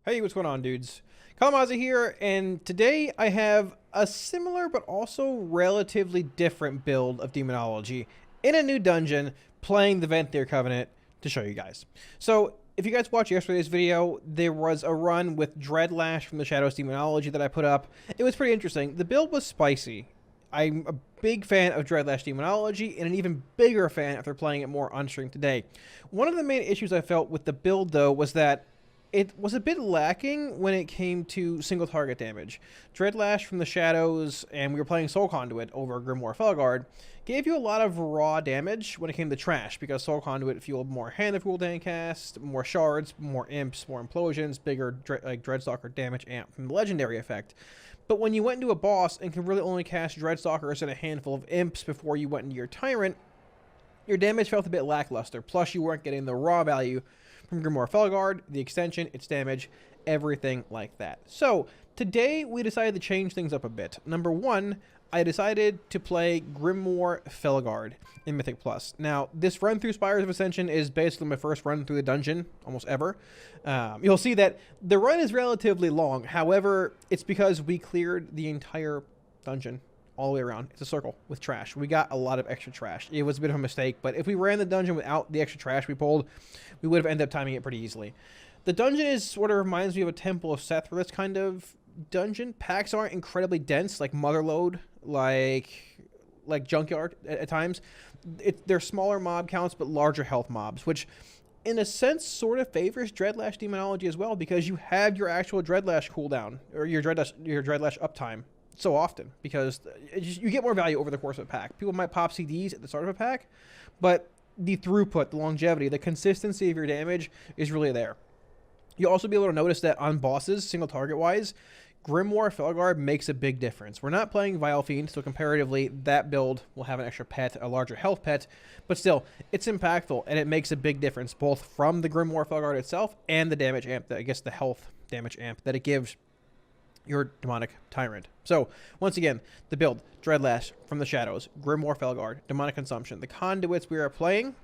Hey, what's going on, dudes? Kalamazi here, and today I have a similar but also relatively different build of Demonology in a new dungeon playing the Venthyr Covenant to show you guys. So, if you guys watched yesterday's video, there was a run with Dreadlash from the Shadows Demonology that I put up. It was pretty interesting. The build was spicy. I'm a big fan of Dreadlash Demonology and an even bigger fan after playing it more on stream today. One of the main issues I felt with the build, though, was that it was a bit lacking when it came to single target damage. Dreadlash from the Shadows, and we were playing Soul Conduit over Grimoire Felguard, gave you a lot of raw damage when it came to trash, because Soul Conduit fueled more Hand of Gul'dan cast, more shards, more imps, more implosions, bigger Dreadstalker damage amp from the legendary effect. But when you went into a boss and could really only cast Dreadstalkers and a handful of imps before you went into your Tyrant, your damage felt a bit lackluster, plus you weren't getting the raw value from Grimoire Felguard, the extension, its damage, everything like that. So, today we decided to change things up a bit. Number one, I decided to play Grimoire Felguard in Mythic Plus. Now, this run through Spires of Ascension is basically my first run through the dungeon, almost ever. You'll see that the run is relatively long. However, it's because we cleared the entire dungeon all the way around. It's a circle with trash. We got a lot of extra trash. It was a bit of a mistake, but if we ran the dungeon without the extra trash we pulled, we would have ended up timing it pretty easily. The dungeon is sort of reminds me of a Temple of Seth for this kind of dungeon. Packs aren't incredibly dense, like Motherlode, like Junkyard at times. They're smaller mob counts, but larger health mobs, which in a sense sort of favors Dreadlash Demonology as well, because you have your actual Dreadlash cooldown, or your Dreadlash uptime so often, because you get more value over the course of a pack. People might pop CDs at the start of a pack, but the throughput, the longevity, the consistency of your damage is really there. You'll also be able to notice that on bosses, single target wise, Grimoire Felguard makes a big difference. We're not playing Vile Fiend, so comparatively that build will have an extra pet, a larger health pet, but still, it's impactful, and it makes a big difference both from the Grimoire Felguard itself and the damage amp, I guess the health damage amp that it gives your demonic tyrant. So, once again, the build, Dreadlash from the Shadows, Grimoire Felguard, demonic consumption. The conduits we are playing,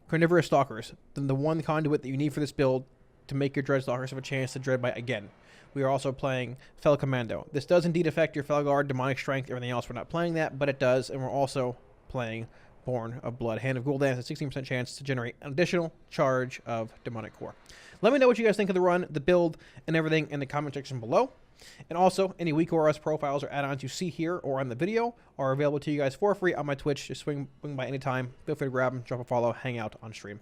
Carnivorous Stalkers, the one conduit that you need for this build to make your Dreadstalkers have a chance to Dreadbite again. We are also playing Fel Commando. This does indeed affect your Felguard, demonic strength, everything else. We're not playing that, but it does, and we're also playing Born of Blood. Hand of Gul'dan has a 16% chance to generate an additional charge of demonic core. Let me know what you guys think of the run, the build, and everything in the comment section below. And also, any weak ORS profiles or add-ons you see here or on the video are available to you guys for free on my Twitch. Just swing by anytime. Feel free to grab them, drop a follow, hang out on stream.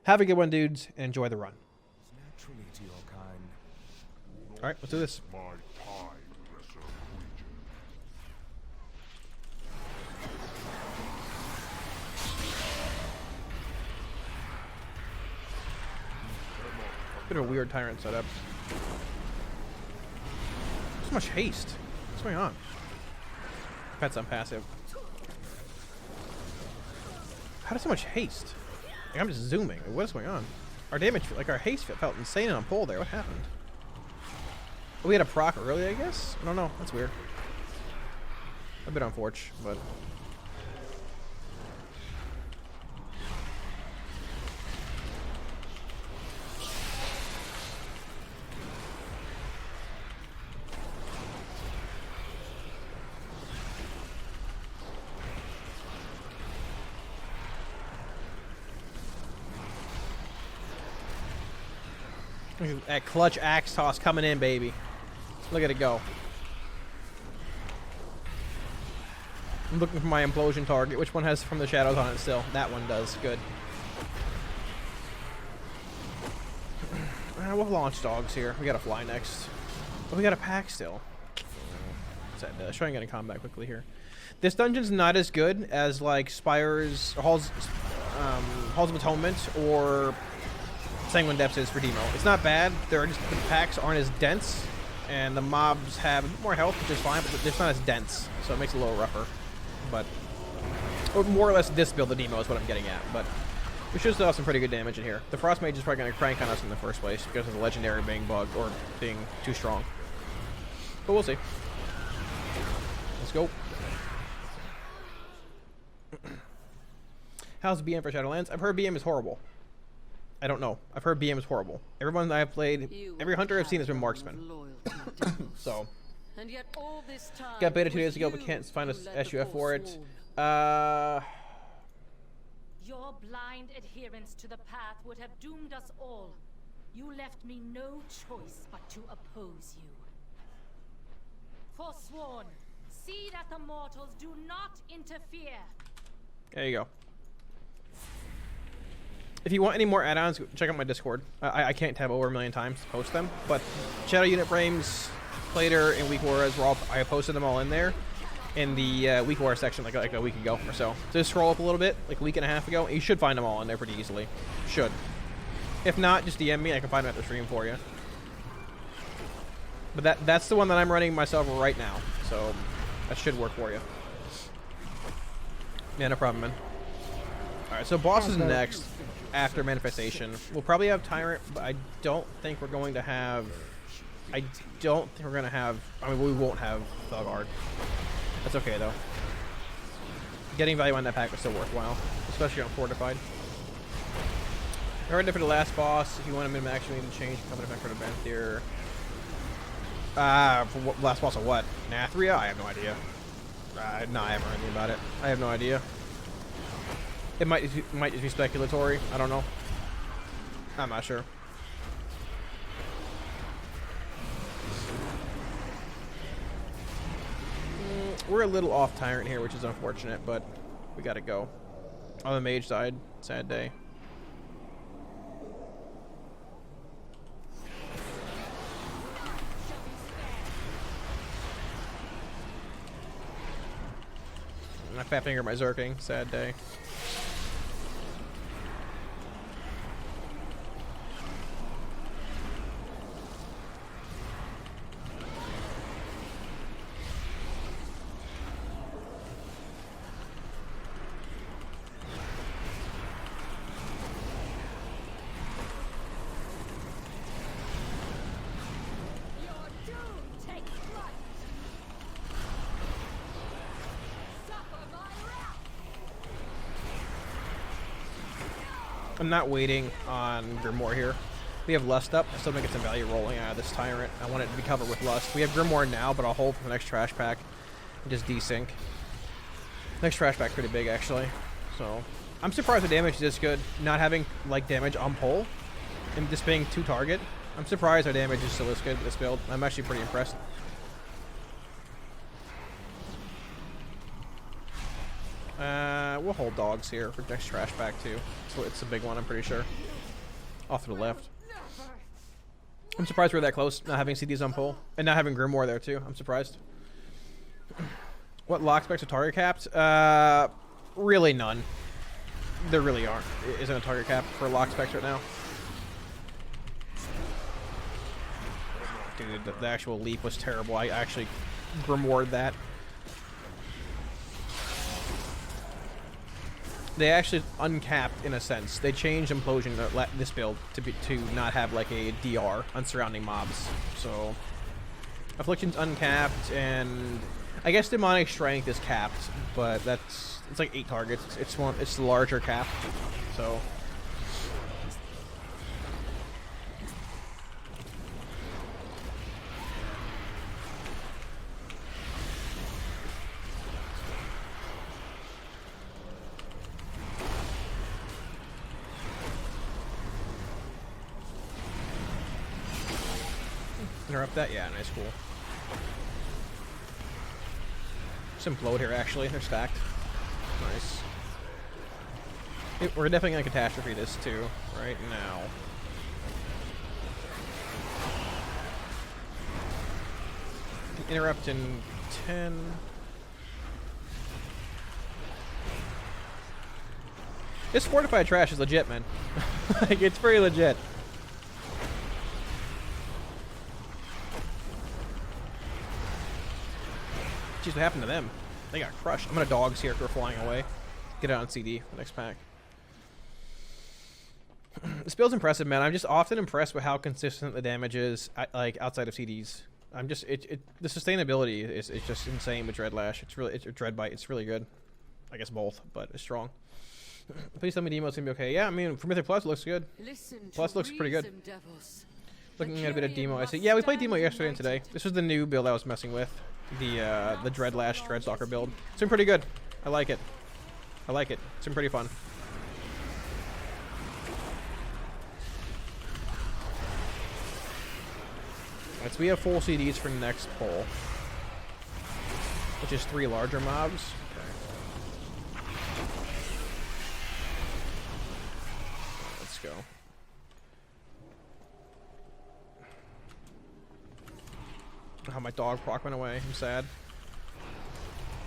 Have a good one, dudes, and enjoy the run. Alright, let's do this. Bit of a weird tyrant setup. So much haste. What's going on? Pets on passive. How does so much haste? Like, I'm just zooming. What is going on? Our damage, like our haste felt insane on pull there. What happened? Oh, we had a proc early, I guess? I don't know. That's weird. A bit unfortunate, but... That clutch axe toss coming in, baby. Look at it go. I'm looking for my implosion target. Which one has from the Shadows on it still? That one does. Good. We'll launch dogs here. We got to fly next. But we got a pack still. Let's try and get in combat quickly here. This dungeon's not as good as like Spires, Halls of Atonement, or Sanguine Depths is for Demo. It's not bad. The packs aren't as dense, and the mobs have a bit more health, which is fine, but it's not as dense, so it makes it a little rougher. But, or more or less this build, the Demo is what I'm getting at, but we should still have some pretty good damage in here. The Frost Mage is probably going to crank on us in the first place because of the Legendary being bugged, or being too strong. But we'll see. Let's go. How's BM for Shadowlands? I've heard BM is horrible. I don't know. I've heard BM is horrible. Everyone I've played, every hunter I've seen has been marksman. So, And yet all this time got beta 2 days ago, but can't find a SUF for it. Your blind adherence to the path would have doomed us all. You left me no choice but to oppose you. Forsworn, see that the mortals do not interfere. There you go. If you want any more add-ons, check out my Discord. I can't tab over 1 million times to post them, but Shadow Unit Frames, Plater, and Weak Auras were all, I posted them all in there in the Weak Aura section like a week ago or so. So just scroll up a little bit, like a week and a half ago, and you should find them all in there pretty easily. Should. If not, just DM me, I can find them at the stream for you. But that's the one that I'm running myself right now, so that should work for you. Yeah, no problem, man. Alright, so boss is next after Manifestation. We'll probably have Tyrant, but I don't think we're going to have... I mean, we won't have Felguard. That's okay, though. Getting value on that pack was still worthwhile, especially on Fortified. Alright, for the last boss, if you want to min-max, you need to change the covenant for the Venthyr. For what, last boss of what? Nathria? I have no idea. No, I haven't heard anything about it. I have no idea. It might just be speculatory. I don't know. I'm not sure. We're a little off Tyrant here, which is unfortunate, but we gotta go. On the mage side, sad day. My fat finger, my Zerking, sad day. I'm not waiting on Grimoire here. We have Lust up. I still think it's some value rolling out of this Tyrant. I want it to be covered with Lust. We have Grimoire now, but I'll hold for the next trash pack and just desync. Next trash pack pretty big, actually. So, I'm surprised the damage is this good. Not having, like, damage on pull and just being 2 target. I'm surprised our damage is still this good with this build. I'm actually pretty impressed. We'll hold dogs here for next trash pack too. So it's a big one, I'm pretty sure. Off to the left. I'm surprised we're that close, not having CDs on pull. And not having Grimoire there too. I'm surprised. What lock specs are target capped? Really none. There really aren't. Isn't a target cap for lock specs right now. Dude, the actual leap was terrible. I actually Grimoired that. They actually uncapped in a sense. They changed Implosion this build to not have like a DR on surrounding mobs. So Affliction's uncapped, and I guess Demonic Strength is capped, but it's like 8 targets. It's the larger cap. So interrupt that? Yeah, nice, cool. Some bloat here, actually. They're stacked. Nice. We're definitely going to catastrophe this, too, right now. Interrupt in 10. This Fortified trash is legit, man. Like, it's pretty legit. Jeez, what happened to them? They got crushed. I'm gonna dogs here if they're flying away. Get it on CD for the next pack. This build's impressive, man. I'm just often impressed with how consistent the damage is, like outside of CDs. I'm just the sustainability is just insane with Dreadlash. It's Dreadbite. It's really good. I guess both, but it's strong. Please tell me Demo's gonna be okay. Yeah, I mean, for Mythic Plus, it looks good. Plus looks pretty good. Looking at a bit of Demo, I see. Yeah, we played Demo yesterday and today. This was the new build I was messing with. The Dreadlash Dreadstalker build. It's been pretty good. I like it. I like it. It's been pretty fun. Alright, so we have full CDs for next pull, which is 3 larger mobs. Okay. Let's go. Oh, my dog proc went away. I'm sad.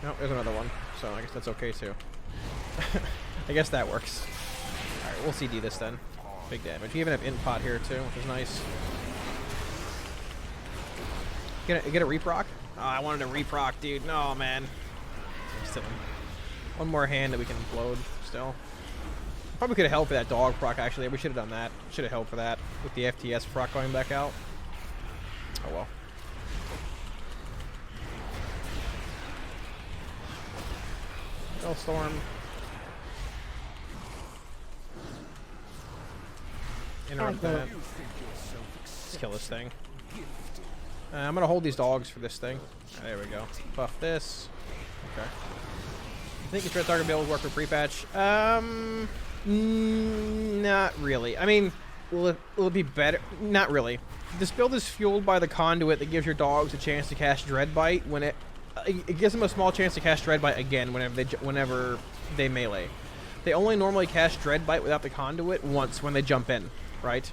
No, there's another one. So I guess that's okay too. I guess that works. Alright, we'll CD this then. Big damage. We even have int pot here too, which is nice. Get a reproc? Oh, I wanted a reproc, dude. No, man. Still. One more hand that we can implode still. Probably could have helped for that dog proc, actually. We should have done that. Should have helped for that with the FTS proc going back out. Oh, well. Storm. Interrupt that. Let's kill this thing. I'm gonna hold these dogs for this thing. There we go. Buff this. Okay. I think the Dreadlash build will work for pre-patch. Not really. I mean, will it be better? Not really. This build is fueled by the conduit that gives your dogs a chance to cast Dreadbite when it gives them a small chance to cast Dreadbite again whenever they melee. They only normally cast Dreadbite without the conduit once when they jump in, right?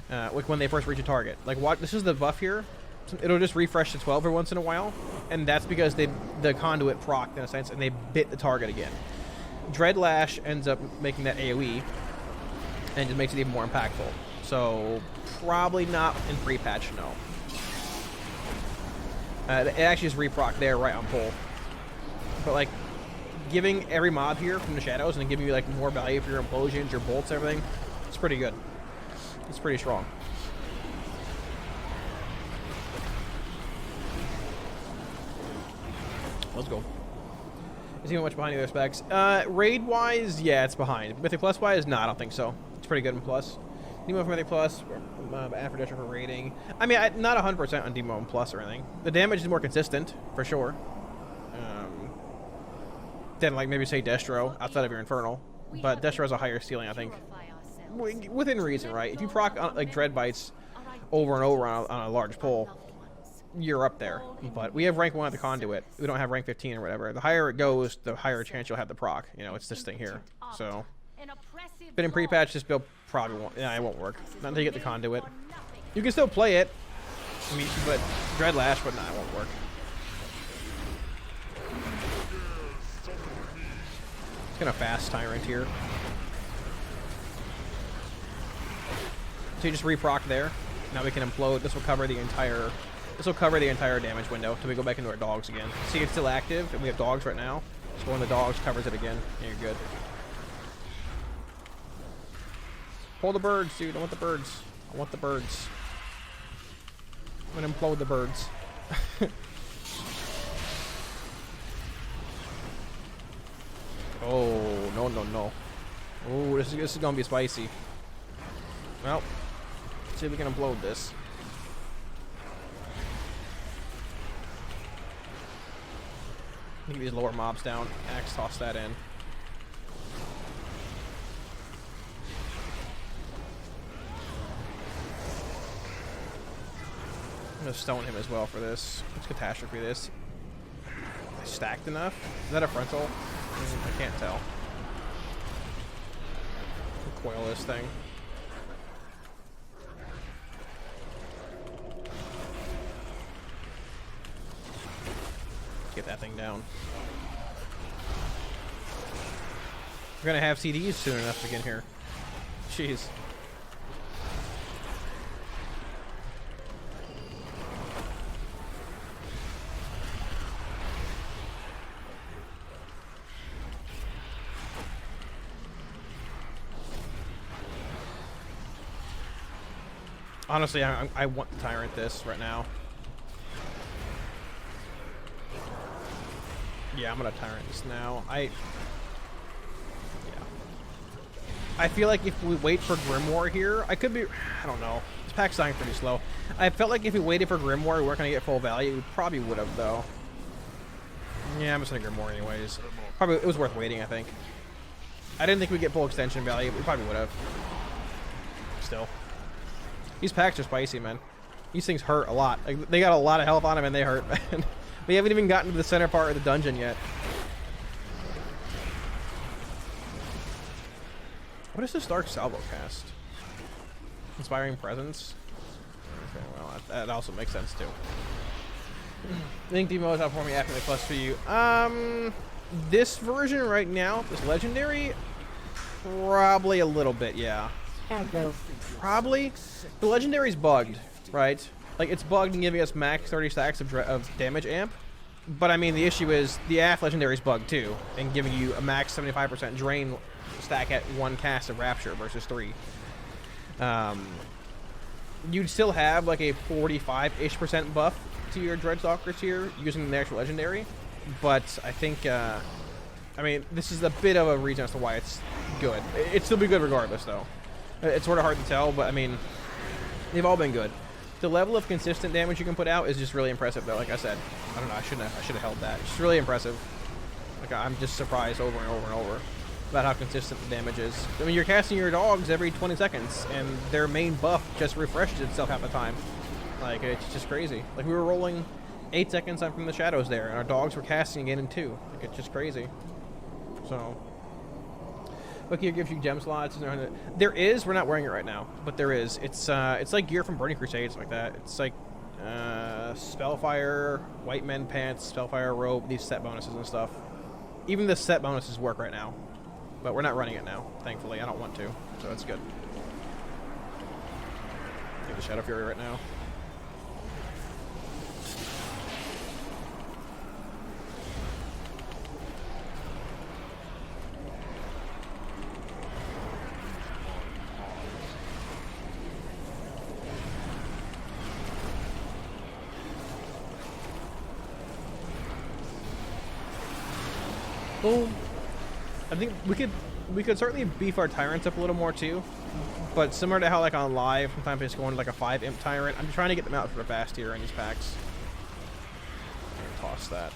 Like when they first reach a target. Like what? This is the buff here. It'll just refresh to 12 every once in a while, and that's because the conduit procced in a sense, and they bit the target again. Dreadlash ends up making that AoE, and just makes it even more impactful. So probably not in pre-patch, no. It actually is reproc there right on pull. But like giving every mob here from the shadows and then giving you like more value for your implosions, your bolts, everything, it's pretty good. It's pretty strong. Let's go. Is even much behind the other specs? Raid wise, yeah, it's behind. Mythic Plus wise, no, I don't think so. It's pretty good in Plus. Demo for Mythic Plus, Aphrodite for raiding. I mean, not 100% on Demo and Plus or anything. The damage is more consistent, for sure. Than, like, maybe say Destro, outside of your Infernal. But Destro has a higher ceiling, I think. Within reason, right? If you proc, like, Dread Bites over and over on a large pull, you're up there. But we have rank 1 at the Conduit. We don't have rank 15 or whatever. The higher it goes, the higher chance you'll have the proc. You know, it's this thing here. So, but in pre-patch, this build probably won't. Yeah, it won't work. Not until you get the Conduit. You can still play it. I mean, but Dreadlash, but nah, it won't work. It's gonna fast Tyrant here. So you just reproc there. Now we can implode. This will cover the entire. This will cover the entire damage window until we go back into our dogs again. See, it's still active, and we have dogs right now. So when the dogs covers it again, you're good. Pull the birds, dude. I want the birds. I want the birds. I'm gonna implode the birds. Oh, no, no, no. Oh, this is gonna be spicy. Well, let's see if we can implode this. Get these lower mobs down. Axe toss that in. I'm gonna stone him as well for this. Let's catastrophe this. Stacked enough? Is that a frontal? I can't tell. Coil this thing. Get that thing down. We're gonna have CDs soon enough to get here. Jeez. Honestly, I want to Tyrant this right now. Yeah, I'm gonna Tyrant this now. Yeah. I feel like if we wait for Grimoire here, I could be... I don't know. This pack's dying pretty slow. I felt like if we waited for Grimoire, we weren't going to get full value. We probably would have, though. Yeah, I'm just going to Grimoire anyways. Probably, it was worth waiting, I think. I didn't think we'd get full extension value, but we probably would have. Still. These packs are spicy, man. These things hurt a lot. Like, they got a lot of health on them, and they hurt, man. We haven't even gotten to the center part of the dungeon yet. What is this Dark Salvo cast? Inspiring Presence? Okay, well, that also makes sense, too. I think Demo is outperforming after the plus for you. This version right now, this Legendary, probably a little bit, yeah. Probably. The Legendary's bugged, right? Like, it's bugged and giving us max 30 stacks of damage amp. But, I mean, the issue is the AF Legendary's bugged, too, and giving you a max 75% drain stack at 1 cast of Rapture versus 3. You'd still have, like, a 45-ish% buff to your Dreadstalkers here using the actual Legendary. But I think, I mean, this is a bit of a reason as to why it's good. It'd still be good regardless, though. It's sort of hard to tell, but, I mean, they've all been good. The level of consistent damage you can put out is just really impressive, though. Like I said, I don't know, I should have held that. It's really impressive. Like, I'm just surprised over and over and over about how consistent the damage is. I mean, you're casting your dogs every 20 seconds, and their main buff just refreshes itself half the time. Like, it's just crazy. Like, we were rolling 8 seconds on from the shadows there, and our dogs were casting again in 2. Like, it's just crazy. So, look here, gives you gem slots. There is. We're not wearing it right now, but there is. It's like gear from Burning Crusades, like that. It's like Spellfire, White Men Pants, Spellfire Robe, these set bonuses and stuff. Even the set bonuses work right now, but we're not running it now. Thankfully, I don't want to, so that's good. Take the Shadow Fury right now. Well, I think we could certainly beef our tyrants up a little more too, but similar to how like on live sometimes I just go into like a 5 imp tyrant. I'm trying to get them out for fast here in these packs. Toss that.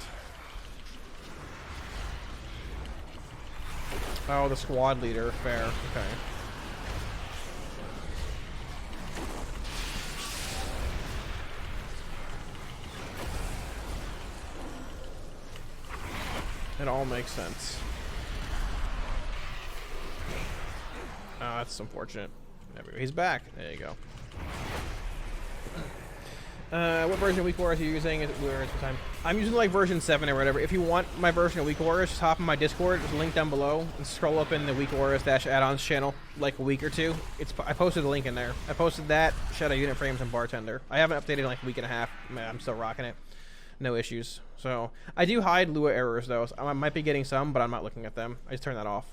Oh, the squad leader, fair. Okay. It all makes sense. Oh, that's unfortunate. He's back. There you go. What version of Weak Warriors are you using? Where is the time? I'm using like version 7 or whatever. If you want my version of Weak Warriors, just hop on my Discord. There's a link down below and scroll up in the Weak Warriors add-ons channel like a week or two. I posted the link in there. I posted that, Shadow Unit Frames, and Bartender. I haven't updated in like a week and a half. Man, I'm still rocking it. No issues. So I do hide Lua errors though. So I might be getting some, but I'm not looking at them. I just turn that off.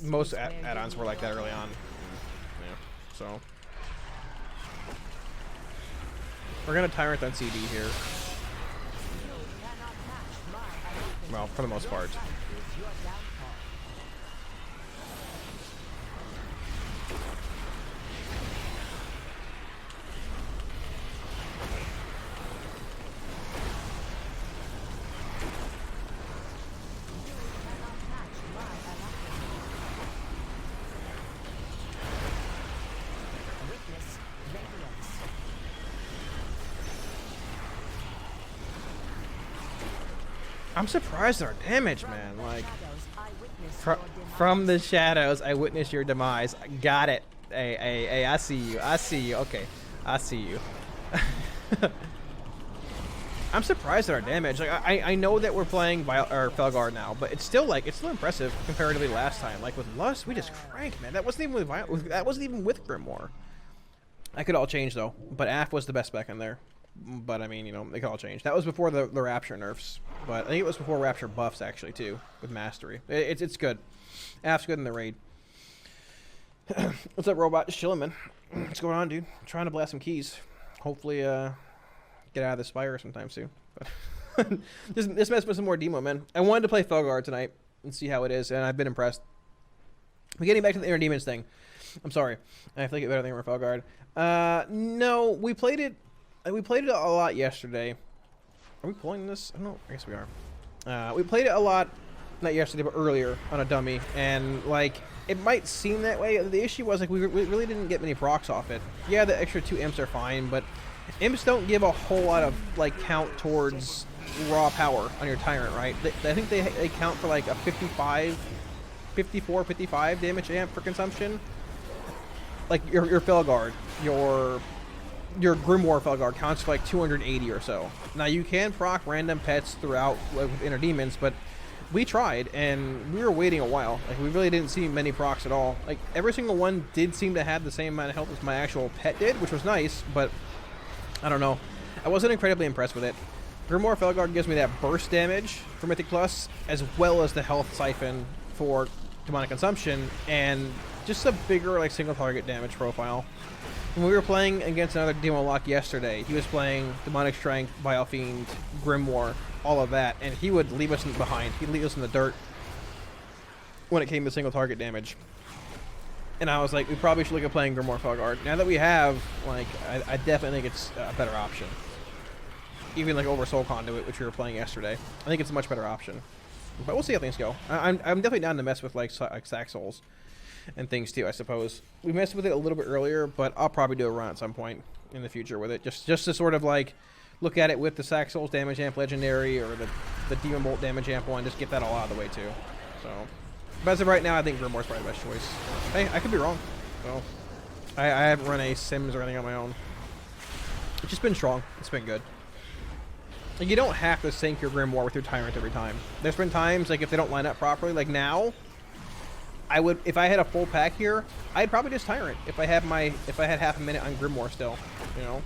Most add-ons were like that early on. Yeah. So we're gonna tyrant on CD here. Well, for the most part. I'm surprised at our damage, man. Like, from the shadows, I witnessed your demise. Got it. Hey, I see you. I see you. Okay, I see you. I'm surprised at our damage. Like, I know that we're playing Felguard now, but it's still impressive comparatively to last time. Like with Lust, we just cranked, man. That wasn't even with Grimoire. That could all change though. But AF was the best spec in there. But I mean, you know, they could all change. That was before the Rapture nerfs. But I think it was before Rapture buffs actually too, with Mastery. It's good. AF's good in the raid. What's up, Robot? Just chilling, man. What's going on, dude? I'm trying to blast some keys. Hopefully, get out of the Spire sometime soon. But this mess with some more demo, man. I wanted to play Felguard tonight and see how it is, and I've been impressed. But getting back to the Inner Demons thing. I'm sorry. I have to get better than Felguard. No, we played it. We played it a lot yesterday. Are we pulling this? I don't know. I guess we are. We played it a lot, not yesterday, but earlier on a dummy, and like it might seem that way. The issue was like we really didn't get many procs off it. Yeah, the extra 2 imps are fine, but imps don't give a whole lot of like count towards raw power on your tyrant, right? I think they count for like a 54, 55 damage amp for consumption. Like your Felguard, your Grimoire Felguard counts for like 280 or so. Now you can proc random pets throughout with Inner Demons, but we tried and we were waiting a while. Like we really didn't see many procs at all. Like every single one did seem to have the same amount of health as my actual pet did, which was nice, but I don't know. I wasn't incredibly impressed with it. Grimoire Felguard gives me that burst damage for Mythic Plus, as well as the health siphon for demonic consumption, and just a bigger like single target damage profile. When we were playing against another Demo Lock yesterday, he was playing Demonic Strength, Vile Fiend, Grimoire, all of that, and he would leave us behind. He'd leave us in the dirt when it came to single target damage. And I was like, we probably should look at playing Grimoire Felguard. Now that we have, like, I definitely think it's a better option. Even like over Soul Conduit, which we were playing yesterday. I think it's a much better option. But we'll see how things go. I'm definitely down to mess with like Sack Souls and things too, I suppose. We messed with it a little bit earlier, but I'll probably do a run at some point in the future with it. Just to sort of like look at it with the Sack Souls damage amp legendary or the Demon Bolt damage amp one, just get that all out of the way too. So, but as of right now, I think Grimoire's probably the best choice. Hey, I could be wrong. So, I haven't run a Sims or anything on my own. It's just been strong. It's been good. Like, you don't have to sync your Grimoire with your Tyrant every time. There's been times, like, if they don't line up properly, like now, I would, if I had a full pack here, I'd probably just Tyrant if I had half a minute on Grimoire still, you know.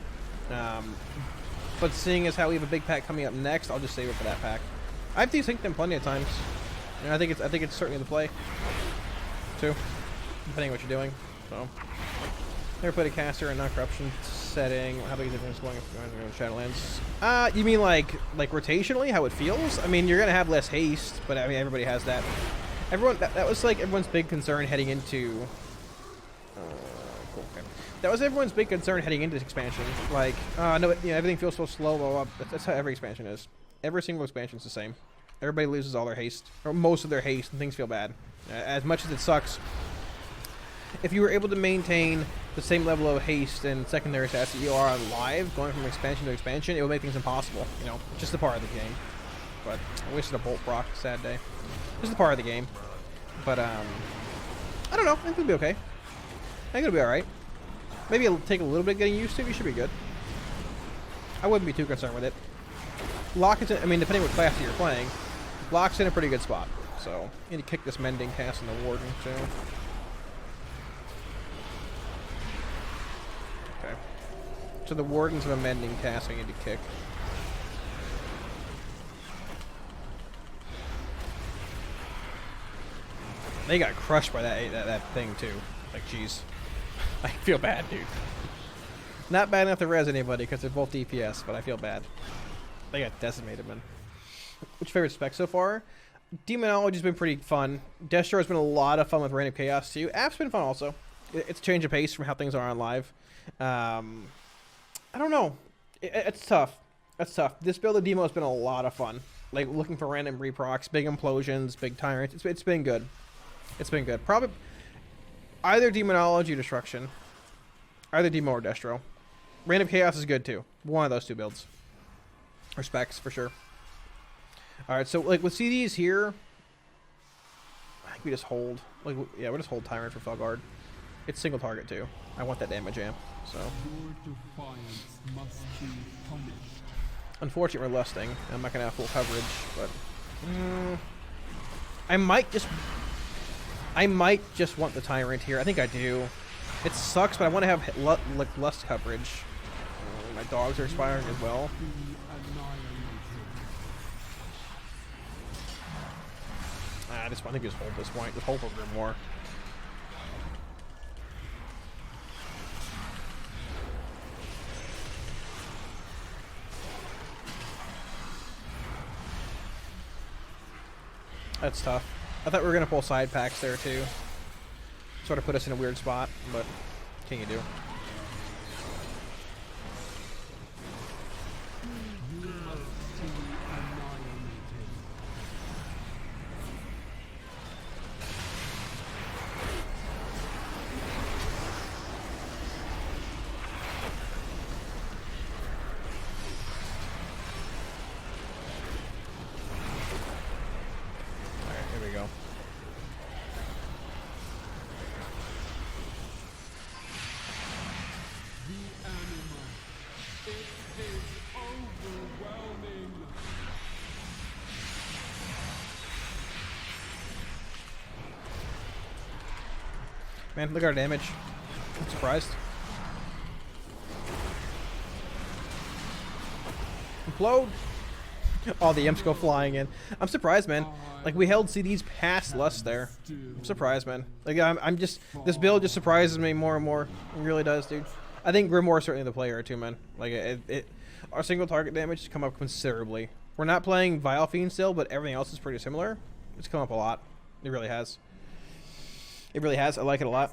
But seeing as how we have a big pack coming up next, I'll just save it for that pack. I've desynced them plenty of times. And I think it's certainly the play, too, depending on what you're doing. So, never played a caster in non-corruption setting. How big is the difference going in Shadowlands? You mean like rotationally, how it feels? I mean, you're gonna have less haste, but I mean everybody has that. That was like everyone's big concern heading into. Cool. Okay. That was everyone's big concern heading into this expansion. Like, no, you know, everything feels so slow. Blah, blah. That's how every expansion is. Every single expansion is the same. Everybody loses all their haste, or most of their haste, and things feel bad. As much as it sucks, if you were able to maintain the same level of haste and secondary stats that you are on live, going from expansion to expansion, it would make things impossible. You know, just a part of the game. But I wasted a bolt proc. Sad day. Just a part of the game. But I don't know. I think it'll be okay. I think it'll be all right. Maybe it'll take a little bit getting used to. You should be good. I wouldn't be too concerned with it. Lock is in, I mean, depending what class you're playing, Lock's in a pretty good spot. So you need to kick this Mending cast in the Warden too. Okay. So the Wardens of a Mending cast I need to kick. They got crushed by that thing too. Like, jeez. I feel bad, dude. Not bad enough to res anybody because they're both DPS, but I feel bad. They got decimated, man. Which favorite spec so far? Demonology's been pretty fun. Destro has been a lot of fun with Random Chaos too. App's been fun also. It's a change of pace from how things are on live. I don't know. It's tough. That's tough. This build of Demo has been a lot of fun. Like looking for random reprocs, big implosions, big tyrants. It's been good. It's been good. Probably either Demonology or Destruction. Either Demo or Destro. Random Chaos is good too. One of those two builds. Or specs, for sure. Alright, so like with CDs here, I think we just hold. Like, yeah, we'll just hold Tyrant for Felguard. It's single target too. I want that damage amp, so. Unfortunately, we're lusting. I'm not going to have full coverage, but. I might just want the Tyrant here. I think I do. It sucks, but I want to have like lust coverage. My dogs are expiring as well. I think just hold this point. Just hold for Grimoire. That's tough. I thought we were going to pull side packs there too. Sort of put us in a weird spot, but what can you do? Man, look at our damage. I'm surprised. Implode! All the imps go flying in. I'm surprised, man. Like, we held CDs past Lust there. I'm surprised, man. Like, I'm just... This build just surprises me more and more. It really does, dude. I think Grimoire is certainly the player, too, man. Like, our single target damage has come up considerably. We're not playing Vile Fiend still, but everything else is pretty similar. It's come up a lot. It really has. It really has. I like it a lot.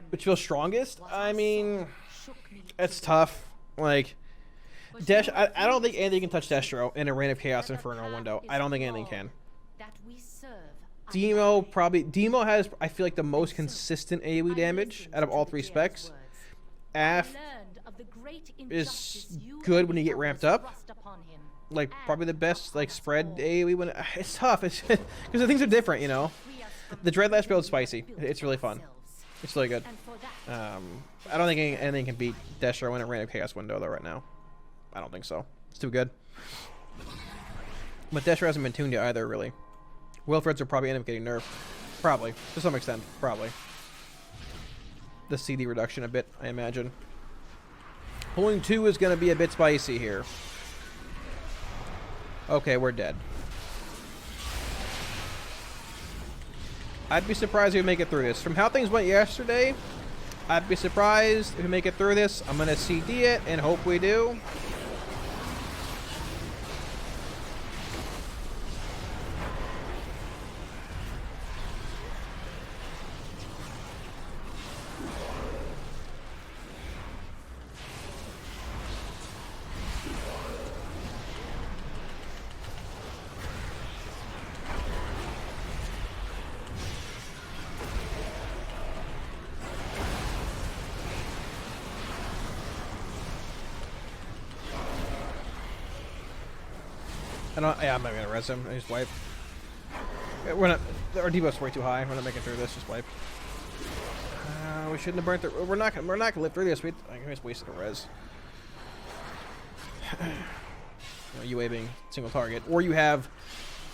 Which feels strongest? I mean, it's tough. Like, I don't think anything can touch Destro in a Reign of Chaos Inferno window. I don't think anything can. Demo has, I feel like, the most consistent AoE damage out of all three specs. Af is good when you get ramped up. Like, probably the best, like, spread AoE when... It's tough. It's because the things are different, you know? The Dreadlash build is spicy. It's really fun. It's really good. I don't think anything can beat Destro in a Reign of Chaos window, though, right now. I don't think so. It's too good. But Destro hasn't been tuned yet either, really. Wilfred's will probably end up getting nerfed. Probably. To some extent. Probably. The CD reduction a bit, I imagine. Pulling 2 is going to be a bit spicy here. Okay, we're dead. I'd be surprised if we make it through this. From how things went yesterday, I'd be surprised if we make it through this. I'm going to CD it and hope we do. Yeah, I'm not gonna res him. I just wipe. We're not. Our debuff's way too high. We're not making it through this. Just wipe. We shouldn't have burnt the. We're not gonna live through this. I just wasted a res. UA being single target, or you have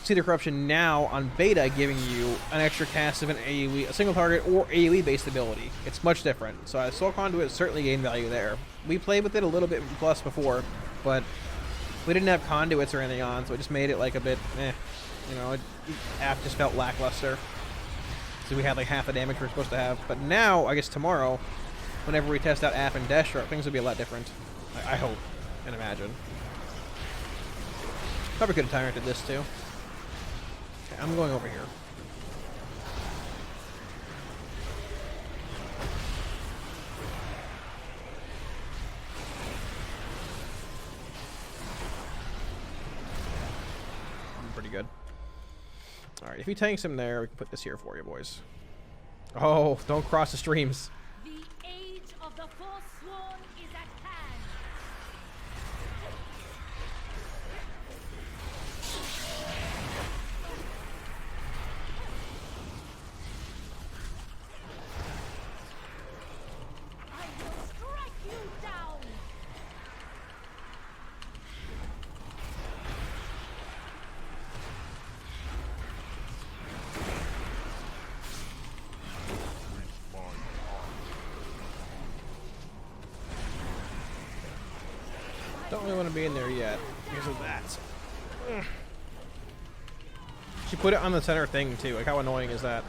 Cedar Corruption now on beta, giving you an extra cast of an AoE, a single target, or AoE based ability. It's much different. So Soul Conduit certainly gained value there. We played with it a little bit plus before, but we didn't have conduits or anything on, so it just made it like a bit, you know, App just felt lackluster. So we had like half the damage we were supposed to have. But now, I guess tomorrow, whenever we test out App and Destro, things will be a lot different. I hope and imagine. Probably could have tyrant this too. Okay, I'm going over here. Good. Alright, if he tanks him there, we can put this here for you, boys. Oh, don't cross the streams. The age of the Forsworn is at hand. I will strike you down. Don't really want to be in there yet because of that. Ugh. She put it on the center thing too. Like, how annoying is that?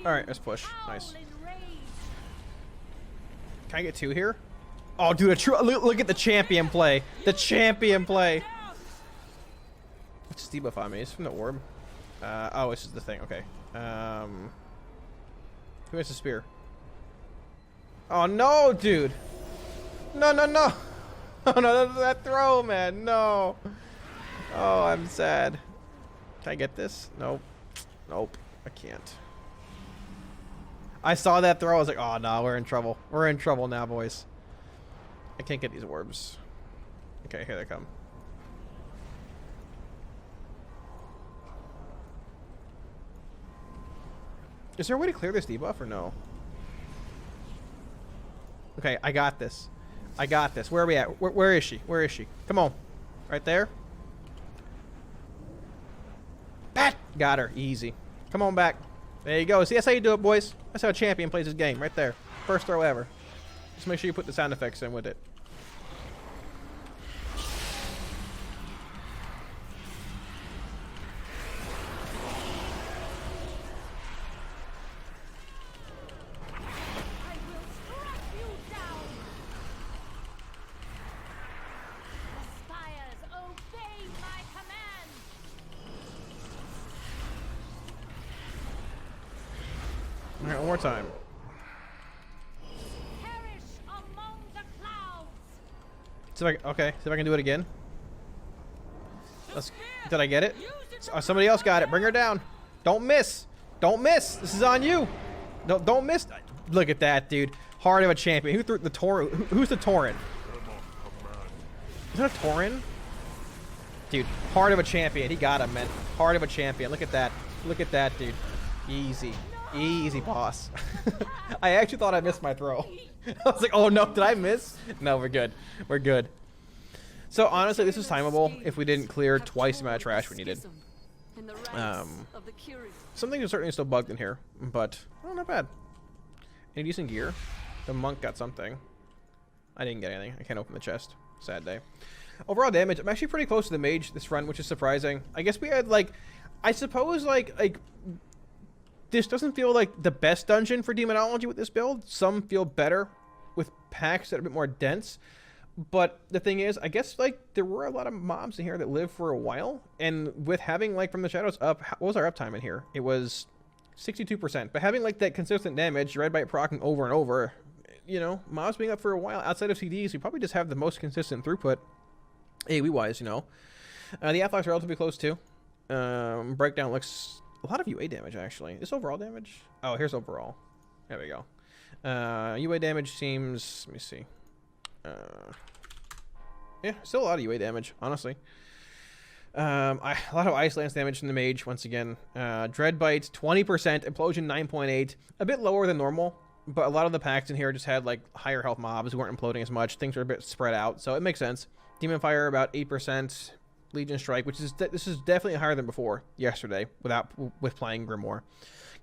Alright, let's push. Nice. Can I get 2 here? Oh, dude, look at the champion play. The champion play. What's this debuff on me? It's from the orb. Oh, this is the thing. Okay. Who has the spear? Oh, no, dude. No, no, no. Oh, no, that throw, man. No. Oh, I'm sad. Can I get this? Nope. Nope. I can't. I saw that throw. I was like, oh, no, we're in trouble. We're in trouble now, boys. I can't get these orbs. Okay, here they come. Is there a way to clear this debuff or no? Okay, I got this. I got this. Where are we at? Where is she? Where is she? Come on. Right there. Bat! Got her. Easy. Come on back. There you go. See, that's how you do it, boys. That's how a champion plays his game. Right there. First throw ever. Just make sure you put the sound effects in with it. All right, one more time. Perish among the clouds. See if I can do it again. Did I get it? Somebody else got it. Bring her down. Don't miss. Don't miss. This is on you. Don't miss. Look at that, dude. Heart of a champion. Who threw the Tauren? Who's the Tauren? Is that a Tauren? Dude, heart of a champion. He got him, man. Heart of a champion. Look at that. Look at that, dude. Easy. Easy, boss. I actually thought I missed my throw. I was like, oh no, did I miss? No, we're good. We're good. So honestly, this is timeable if we didn't clear twice the amount of trash we needed. Some things are certainly still bugged in here, but oh, not bad. Any decent gear? The monk got something. I didn't get anything. I can't open the chest. Sad day. Overall damage, I'm actually pretty close to the mage this run, which is surprising. I guess we had like, I suppose like this doesn't feel like the best dungeon for Demonology with this build. Some feel better with packs that are a bit more dense. But the thing is, I guess like there were a lot of mobs in here that lived for a while. And with having like From the Shadows up, what was our uptime in here? It was 62%. But having like that consistent damage, Red Bite proccing over and over, you know, mobs being up for a while outside of CDs, we probably just have the most consistent throughput AoE wise, you know. The Athlocks are relatively close too. Breakdown looks a lot of UA damage actually. Is overall damage? Oh, here's overall. There we go. UA damage seems, let me see. Yeah, still a lot of UA damage, honestly. A lot of Ice Lance damage from the mage once again. Dread Bite 20%, Implosion 9.8, a bit lower than normal, but a lot of the packs in here just had like higher health mobs who weren't imploding as much. Things were a bit spread out, so it makes sense. Demon Fire about 8%. Legion Strike, which is this is definitely higher than before yesterday with playing Grimoire.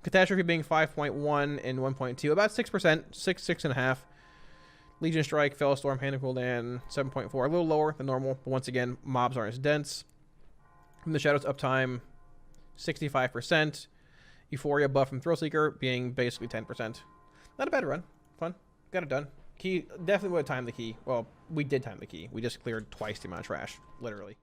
Catastrophe being 5.1 and 1.2, about 6%, 6.5. Legion Strike, Fell Storm, Hand of Gul'dan 7.4, a little lower than normal, but once again, mobs aren't as dense. From the Shadows uptime, 65%. Euphoria buff from Thrillseeker being basically 10%. Not a bad run. Fun. Got it done. Key definitely would have timed the key. Well, we did time the key. We just cleared twice the amount of trash, literally.